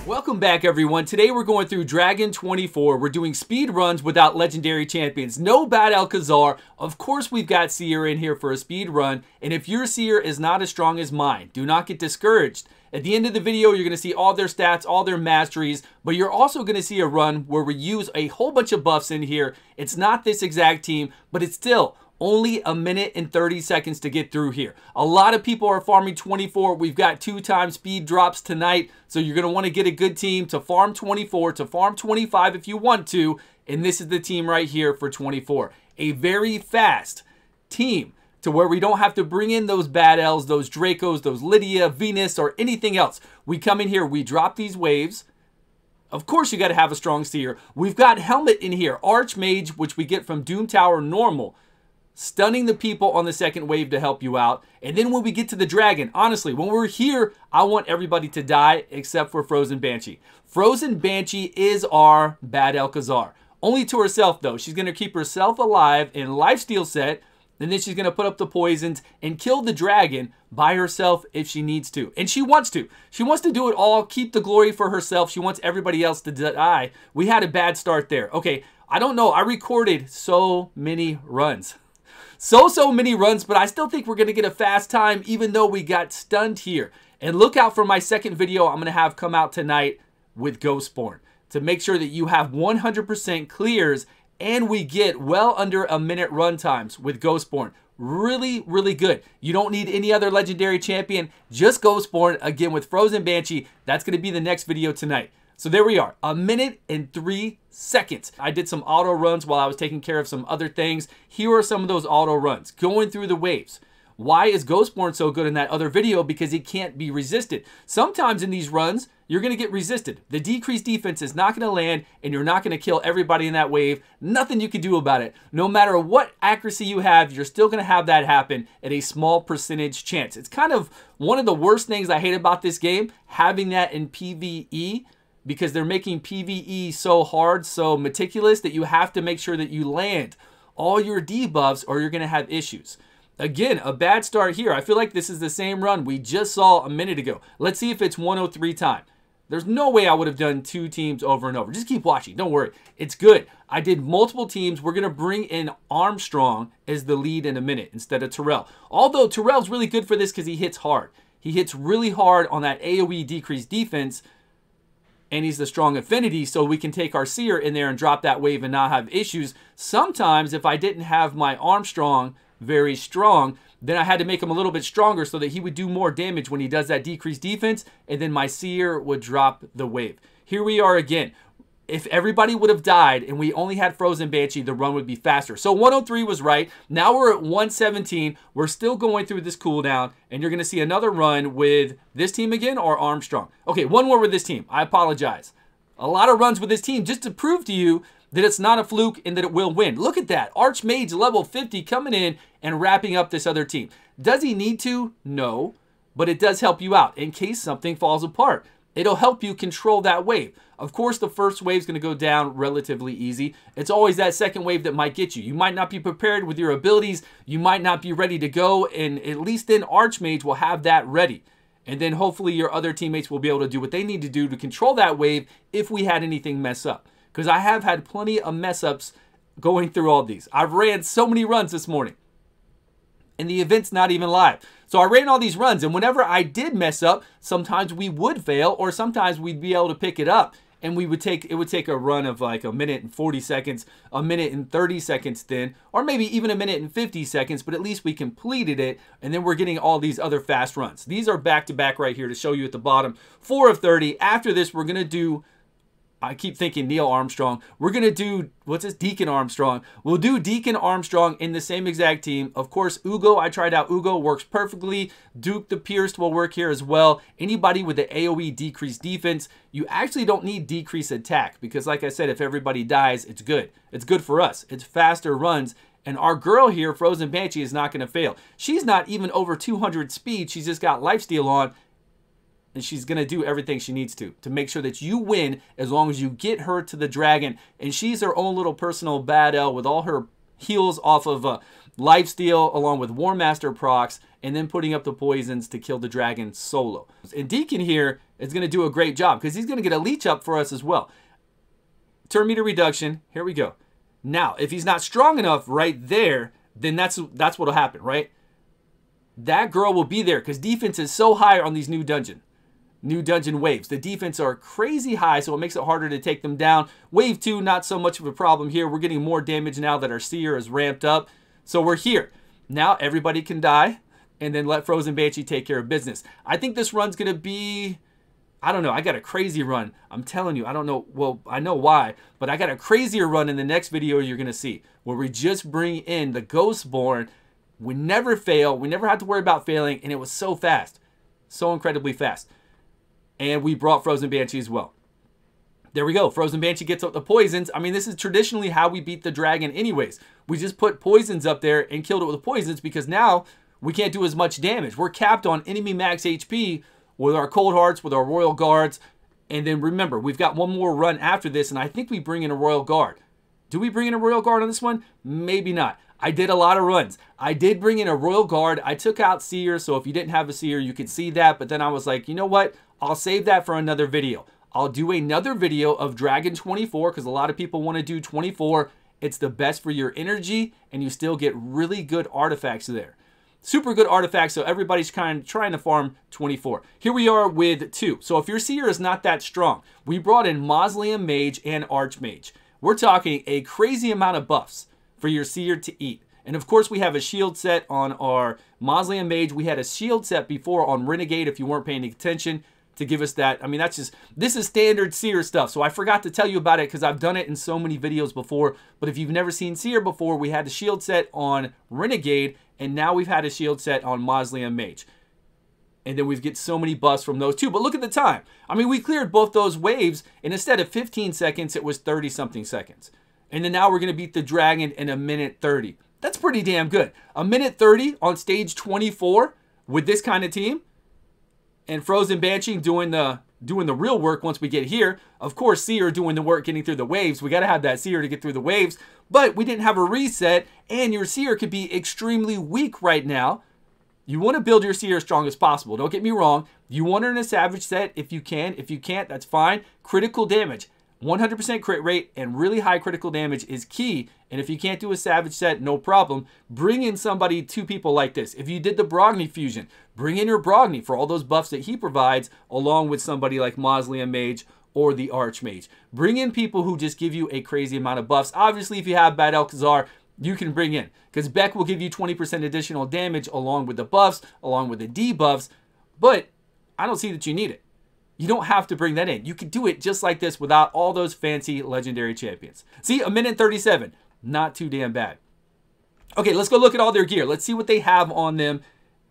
Welcome back, everyone. Today we're going through Dragon 24. We're doing speed runs without legendary champions. No bad Alcazar. Of course, we've got Seer in here for a speed run. And if your Seer is not as strong as mine, do not get discouraged. At the end of the video, you're going to see all their stats, all their masteries, but you're also going to see a run where we use a whole bunch of buffs in here. It's not this exact team, but it's still only a minute and 30 seconds to get through here. A lot of people are farming 24. We've got 2x speed drops tonight, so you're going to want to get a good team to farm 24, to farm 25 if you want to, and this is the team right here for 24. A very fast team to where we don't have to bring in those bad Ls, those Dracos, those Lydia, Venus, or anything else. We come in here, we drop these waves. Of course, you got to have a strong Seer. We've got Helmet in here, Archmage, which we get from Doom Tower normal, stunning the people on the second wave to help you out. And then when we get to the dragon, honestly, when we're here, I want everybody to die except for Frozen Banshee. Frozen Banshee is our bad Alcazar. Only to herself, though. She's going to keep herself alive in lifesteal set, and then she's going to put up the poisons and kill the dragon by herself if she needs to. And she wants to. She wants to do it all, keep the glory for herself. She wants everybody else to die. We had a bad start there. Okay, I don't know. I recorded so many runs. So many runs, but I still think we're going to get a fast time even though we got stunned here. And look out for my second video I'm going to have come out tonight with Ghostborn to make sure that you have 100% clears and we get well under a minute run times with Ghostborn. Really, really good. You don't need any other legendary champion, just Ghostborn again with Frozen Banshee. That's going to be the next video tonight. So there we are, a minute and 3 seconds. I did some auto runs while I was taking care of some other things. Here are some of those auto runs, going through the waves. Why is Ghostborn so good in that other video? Because he can't be resisted. Sometimes in these runs, you're going to get resisted. The decreased defense is not going to land, and you're not going to kill everybody in that wave. Nothing you can do about it. No matter what accuracy you have, you're still going to have that happen at a small percentage chance. It's kind of one of the worst things I hate about this game, having that in PvE, because they're making PvE so hard, so meticulous, that you have to make sure that you land all your debuffs or you're going to have issues. Again, a bad start here. I feel like this is the same run we just saw a minute ago. Let's see if it's 103 time. There's no way I would have done 2 teams over and over. Just keep watching. Don't worry. It's good. I did multiple teams. We're going to bring in Armstrong as the lead in a minute instead of Terrell. Although Terrell's really good for this because he hits hard. He hits really hard on that AoE decreased defense, and he's the strong affinity, so we can take our Seer in there and drop that wave and not have issues. Sometimes, if I didn't have my Armstrong very strong, then I had to make him a little bit stronger so that he would do more damage when he does that decreased defense, and then my Seer would drop the wave. Here we are again. If everybody would have died and we only had Frozen Banshee, the run would be faster. So 103 was right. Now we're at 117. We're still going through this cooldown, and you're going to see another run with this team again or Armstrong. Okay, one more with this team. I apologize. A lot of runs with this team just to prove to you that it's not a fluke and that it will win. Look at that. Archmage level 50 coming in and wrapping up this other team. Does he need to? No, but it does help you out in case something falls apart. It'll help you control that wave. Of course, the first wave is going to go down relatively easy. It's always that second wave that might get you. You might not be prepared with your abilities. You might not be ready to go, and at least then Archmage will have that ready. And then hopefully your other teammates will be able to do what they need to do to control that wave if we had anything mess up. Because I have had plenty of mess ups going through all these. I've ran so many runs this morning, and the event's not even live. So I ran all these runs, and whenever I did mess up, sometimes we would fail, or sometimes we'd be able to pick it up, and it would take a run of like a minute and 40 seconds, a minute and 30 seconds then, or maybe even a minute and 50 seconds, but at least we completed it, and then we're getting all these other fast runs. These are back-to-back right here to show you at the bottom. 4 of 30. After this, we're going to do, I keep thinking Neil Armstrong. We're going to do, what's this? Deacon Armstrong. We'll do Deacon Armstrong in the same exact team. Of course, Ugo, I tried out Ugo, works perfectly. Duke the Pierced will work here as well. Anybody with the AoE decreased defense, you actually don't need decreased attack because like I said, if everybody dies, it's good. It's good for us. It's faster runs. And our girl here, Frozen Banshee, is not going to fail. She's not even over 200 speed. She's just got lifesteal on. And she's going to do everything she needs to make sure that you win as long as you get her to the dragon. And she's her own little personal bad L with all her heals off of lifesteal along with War Master procs, and then putting up the poisons to kill the dragon solo. And Deacon here is going to do a great job because he's going to get a leech up for us as well. Turn meter reduction. Here we go. Now, if he's not strong enough right there, then that's what will happen, right? That girl will be there because defense is so high on these new dungeon waves. The defense are crazy high, so it makes it harder to take them down. Wave 2, not so much of a problem here. We're getting more damage now that our seer is ramped up. So we're here. Now everybody can die, and then let Frozen Banshee take care of business. I think this run's going to be, I don't know, I got a crazy run. I'm telling you, I don't know, well, I know why, but I got a crazier run in the next video you're going to see, where we just bring in the Ghostborn. We never fail. We never had to worry about failing, and it was so fast. So incredibly fast. And we brought Frozen Banshee as well. There we go. Frozen Banshee gets up the poisons. I mean, this is traditionally how we beat the dragon anyways. We just put poisons up there and killed it with the poisons because now we can't do as much damage. We're capped on enemy max HP with our Cold Hearts, with our Royal Guards. And then remember, we've got one more run after this, and I think we bring in a Royal Guard. Do we bring in a Royal Guard on this one? Maybe not. I did a lot of runs. I did bring in a Royal Guard. I took out Seer, so if you didn't have a Seer, you could see that. But then I was like, you know what? I'll save that for another video. I'll do another video of Dragon 24 because a lot of people want to do 24. It's the best for your energy, and you still get really good artifacts there. Super good artifacts, so everybody's kind of trying to farm 24. Here we are with 2. So if your Seer is not that strong, we brought in Mausoleum Mage and Archmage. We're talking a crazy amount of buffs for your Seer to eat. And of course, we have a shield set on our Mausoleum Mage. We had a shield set before on Renegade if you weren't paying attention to give us that. I mean, that's just, this is standard Seer stuff. So I forgot to tell you about it because I've done it in so many videos before. But if you've never seen Seer before, we had the shield set on Renegade, and now we've had a shield set on Mausoleum Mage. And then we get so many buffs from those two. But look at the time. I mean, we cleared both those waves, and instead of 15 seconds, it was 30-something seconds. And then now we're going to beat the dragon in 1:30. That's pretty damn good. 1:30 on stage 24 with this kind of team. And Frozen Banshee doing the real work once we get here. Of course, Seer doing the work getting through the waves. We got to have that Seer to get through the waves. But we didn't have a reset, and your Seer could be extremely weak right now. You want to build your Seer as strong as possible. Don't get me wrong. You want her in a Savage set if you can. If you can't, that's fine. Critical damage. 100% crit rate and really high critical damage is key. And if you can't do a Savage set, no problem. Bring in somebody, 2 people like this. If you did the Brogni fusion, bring in your Brogni for all those buffs that he provides, along with somebody like Mausoleum Mage or the Archmage. Bring in people who just give you a crazy amount of buffs. Obviously, if you have bad Alcazar, you can bring in, because Beck will give you 20% additional damage along with the buffs, along with the debuffs. But I don't see that you need it. You don't have to bring that in. You can do it just like this without all those fancy legendary champions. See, 1:37. Not too damn bad. Okay, let's go look at all their gear. Let's see what they have on them,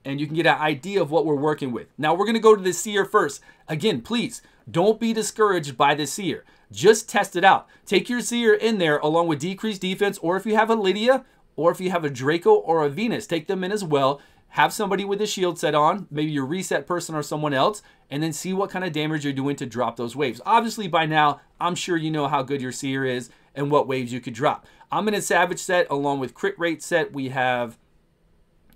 and you can get an idea of what we're working with. Now, we're going to go to the Seer first. Again, please, don't be discouraged by the Seer. Just test it out. Take your Seer in there along with decreased defense, or if you have a Lydia, or if you have a Draco or a Venus, take them in as well. Have somebody with a shield set on, maybe your reset person or someone else, and then see what kind of damage you're doing to drop those waves. Obviously, by now, I'm sure you know how good your Seer is and what waves you could drop. I'm in a Savage set along with crit rate set. We have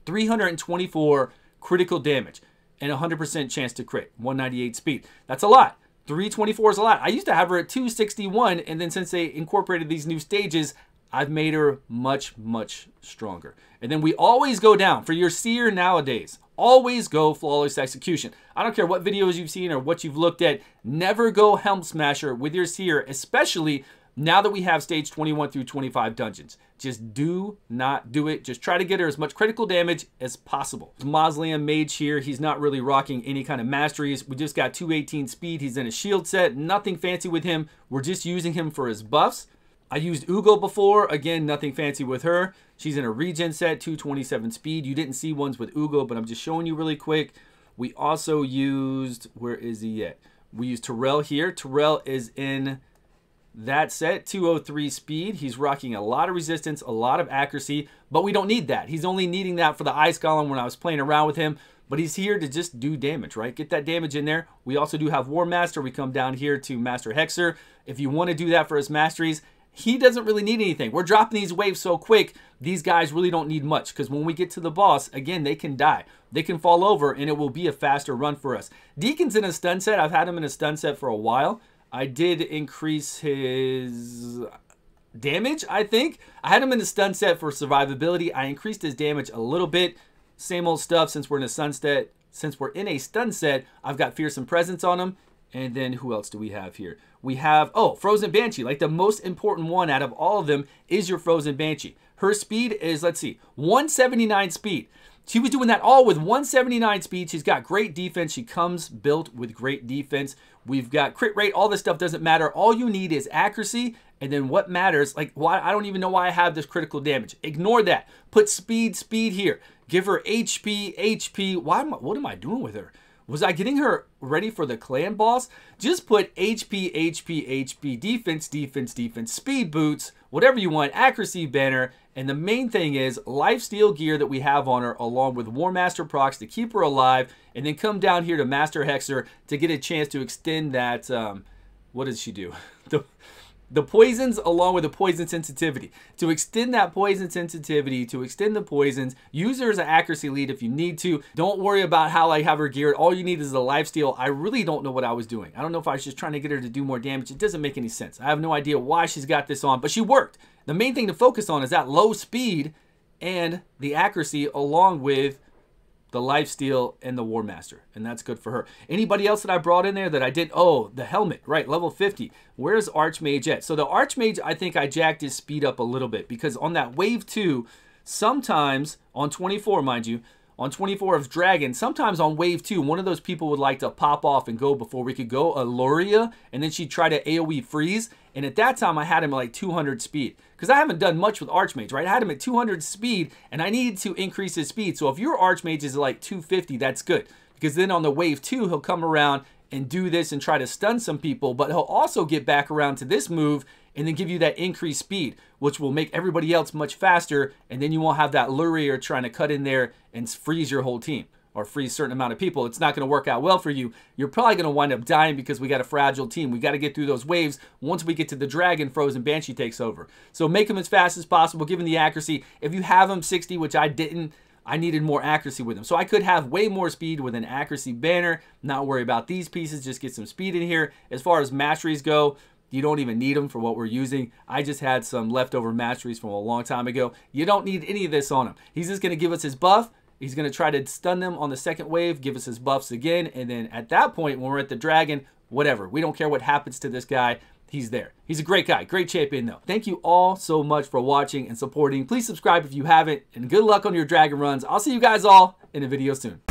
324 critical damage and 100% chance to crit, 198 speed. That's a lot. 324 is a lot. I used to have her at 261, and then since they incorporated these new stages, I've made her much, much stronger. And then we always go down. For your Seer nowadays, always go Flawless Execution. I don't care what videos you've seen or what you've looked at. Never go Helm Smasher with your Seer, especially now that we have stage 21 through 25 dungeons. Just do not do it. Just try to get her as much critical damage as possible. Mausoleum Mage here. He's not really rocking any kind of masteries. We just got 218 speed. He's in a shield set. Nothing fancy with him. We're just using him for his buffs. I used Ugo before. Again, nothing fancy with her. She's in a regen set, 227 speed. You didn't see ones with Ugo, but I'm just showing you really quick. We also used, where is he at? We used Terrell here. Terrell is in that set, 203 speed. He's rocking a lot of resistance, a lot of accuracy, but we don't need that. He's only needing that for the Ice Golem when I was playing around with him, but he's here to just do damage, right? Get that damage in there. We also do have War Master. We come down here to Master Hexer. If you want to do that for his Masteries, he doesn't really need anything. We're dropping these waves so quick, these guys really don't need much, because when we get to the boss, again, they can die. They can fall over, and it will be a faster run for us. Deacon's in a stun set. I've had him in a stun set for a while. I did increase his damage, I think. I had him in a stun set for survivability. I increased his damage a little bit. Same old stuff since we're in a stun set. Since we're in a stun set, I've got Fearsome Presence on him. And then who else do we have here? We have, oh, Frozen Banshee. Like the most important one out of all of them is your Frozen Banshee. Her speed is, let's see, 179 speed. She was doing that all with 179 speed. She's got great defense. She comes built with great defense. We've got crit rate. All this stuff doesn't matter. All you need is accuracy. And then what matters, like why, I don't even know why I have this critical damage. Ignore that. Put speed here. Give her HP. What am I doing with her? Was I getting her ready for the clan boss? Just put HP, defense, speed boots, whatever you want, accuracy banner, and the main thing is lifesteal gear that we have on her along with War Master procs to keep her alive, and then come down here to Master Hexer to get a chance to extend that, what does she do? The poisons along with the poison sensitivity. To extend that poison sensitivity, to extend the poisons, use her as an accuracy lead if you need to. Don't worry about how I have her geared. All you need is the lifesteal. I really don't know what I was doing. I don't know if I was just trying to get her to do more damage. It doesn't make any sense. I have no idea why she's got this on, but she worked. The main thing to focus on is that low speed and the accuracy along with the lifesteal and the War Master, and that's good for her. Anybody else that I brought in there that I did? Oh, the helmet, right, level 50. Where's Archmage at? So the Archmage, I think I jacked his speed up a little bit because on that wave 2, sometimes on 24, mind you, on 24 of Dragon, sometimes on wave 2, one of those people would like to pop off and go before we could go, Aluria, and then she'd try to AoE freeze, and at that time I had him at like 200 speed, because I haven't done much with Archmage, right? I had him at 200 speed, and I needed to increase his speed, so if your Archmage is like 250, that's good, because then on the wave 2, he'll come around and do this and try to stun some people, but he'll also get back around to this move and then give you that increased speed, which will make everybody else much faster, and then you won't have that Luria trying to cut in there and freeze your whole team, or freeze a certain amount of people. It's not going to work out well for you. You're probably going to wind up dying because we got a fragile team. We got to get through those waves. Once we get to the Dragon, Frozen Banshee takes over. So make them as fast as possible, give them the accuracy. If you have them 60, which I didn't, I needed more accuracy with them. So I could have way more speed with an accuracy banner, not worry about these pieces, just get some speed in here. As far as masteries go, you don't even need them for what we're using. I just had some leftover masteries from a long time ago. You don't need any of this on him. He's just going to give us his buff. He's going to try to stun them on the second wave, give us his buffs again, and then at that point, when we're at the Dragon, whatever. We don't care what happens to this guy. He's there. He's a great guy. Great champion, though. Thank you all so much for watching and supporting. Please subscribe if you haven't, and good luck on your Dragon runs. I'll see you guys all in a video soon.